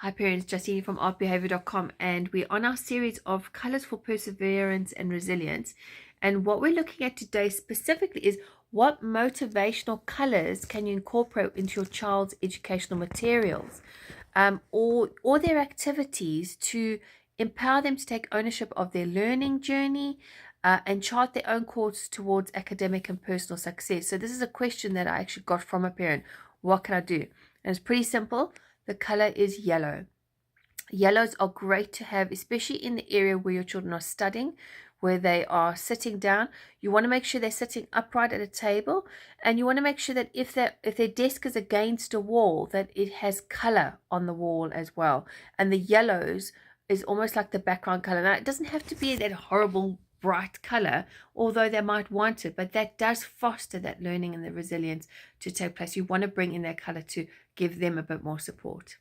Hi parents, Justine from artbehaviour.com, and we're on our series of colors for perseverance and resilience. And what we're looking at today specifically is what motivational colors can you incorporate into your child's educational materials, or their activities to empower them to take ownership of their learning journey, and chart their own course towards academic and personal success. So this is a question that I actually got from a parent. What can I do? And it's pretty simple. The color is yellow. Yellows are great to have, especially in the area where your children are studying, where they are sitting down. You want to make sure they're sitting upright at a table, and you want to make sure that if their desk is against a wall, that it has color on the wall as well. And the yellows is almost like the background color. Now, it doesn't have to be that horrible bright color, although they might want it, but that does foster that learning and the resilience to take place. You want to bring in that color to give them a bit more support.